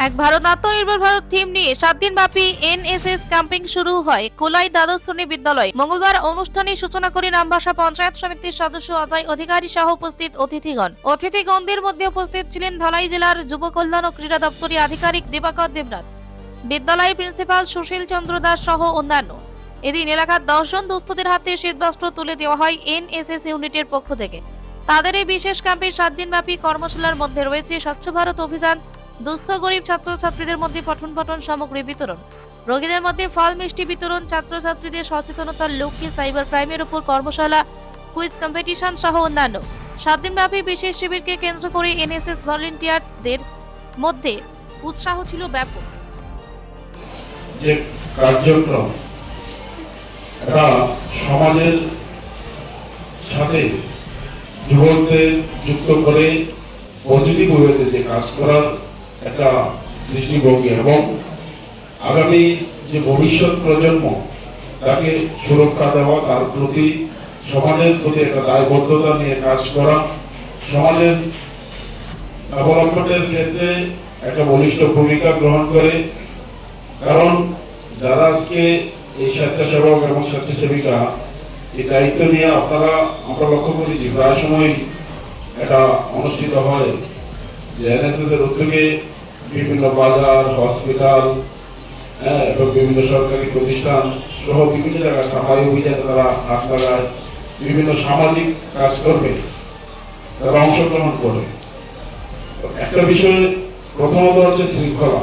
এক ভারত আত্মনির্ভর ভারত থিম নিয়ে 7 দিন ব্যাপী এনএসএস ক্যাম্পিং শুরু হয় কোলাই দ্বাদশ শ্রেণী বিদ্যালয়। মঙ্গলবার অনুষ্ঠানের সূচনা করে নামভাষা পঞ্চায়েত সমিতির সদস্য অজয় অধিকারী সহ উপস্থিত অতিথিগণদের মধ্যে উপস্থিত ছিলেন ধলাই জেলার যুব কল্যাণ ও ক্রীড়া দপ্তরের আধিকারিক দিবাকর দেবনাথ, বিদ্যালয়ের প্রিন্সিপাল সুশীল চন্দ্র দাস সহ অন্যান্য। এদিন এলাকার 10 জন দুস্থদের হাতে শীতবস্ত্র তুলে দেওয়া হয় এনএসএস ইউনিটের পক্ষ থেকে। তাদের এই বিশেষ ক্যাম্পে 7 দিন ব্যাপী কর্মশালার মধ্যে রয়েছে স্বচ্ছ ভারত অভিযান, দুস্থ গরিব ছাত্রছাত্রীদের মধ্যে পঠন সামগ্রী বিতরণ, রোগীদের মধ্যে ফল মিষ্টি বিতরণ, ছাত্রছাত্রীদের সচেতনতার লক্ষ্যে সাইবার ক্রাইমের উপর কর্মশালা, কুইজ কম্পিটিশন সহ অন্যান্য। 7 দিন ব্যাপী বিশেষ শিবিরকে কেন্দ্র করে এনএসএস ভলান্টিয়ার্সদের মধ্যে উৎসাহ ছিল ব্যাপক। যে কার্যক্রম এটা সমাজের সাথে যুবকদের যুক্ত করে পজিটিভ ওয়েতে যে কাজ করার একটা দৃষ্টিভঙ্গি এবং আগামী যে ভবিষ্যৎ প্রজন্ম তাকে সুরক্ষা দেওয়া, তার প্রতি সমাজের প্রতি একটা দায়বদ্ধতা নিয়ে কাজ করা, সমাজের ডেভেলপমেন্টের ক্ষেত্রে একটা বলিষ্ঠ ভূমিকা গ্রহণ করে। কারণ যারা আজকে এই স্বেচ্ছাসেবক এবং স্বেচ্ছাসেবিকা এই দায়িত্ব নিয়ে আমরা লক্ষ্য করেছি প্রায় সময় এটা অনুষ্ঠিত হয় যে এনএসএস এর উদ্যোগে বিভিন্ন বাজার, হসপিটাল এবং বিভিন্ন সরকারি প্রতিষ্ঠান সহ বিভিন্ন জায়গায় সাফাই অভিযানে তারা হাত লাগায়, বিভিন্ন সামাজিক কাজকর্মে তারা অংশগ্রহণ করে। একটা বিষয় প্রথমত হচ্ছে শৃঙ্খলা।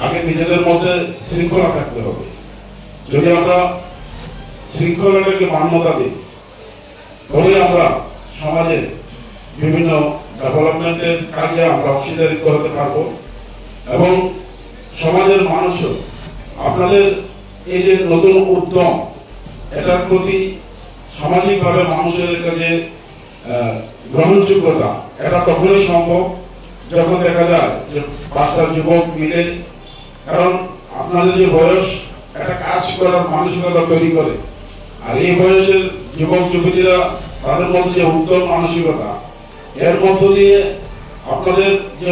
আগে নিজেদের মধ্যে শৃঙ্খলা থাকতে হবে। যদি আমরা শৃঙ্খলাটাকে মান্যতা দিই তবে আমরা সমাজের বিভিন্ন ডেভেলপমেন্টের কাজে আমরা অংশীদারিত্ব হতে পারবো এবং সমাজের মানুষও আপনাদের এই যে নতুন উদ্যম এটার প্রতি সামাজিকভাবে মানুষের কাছে গ্রহণযোগ্যতা এটা তখনই সম্ভব যখন দেখা যায় যে 5টা যুবক মিলে, কারণ আপনাদের যে বয়স একটা কাজ করার মানসিকতা তৈরি করে, আর এই বয়সের যুবক যুবতীরা তাদের মধ্যে যে উদ্যম মানসিকতা এর মধ্য দিয়ে আপনাদের যে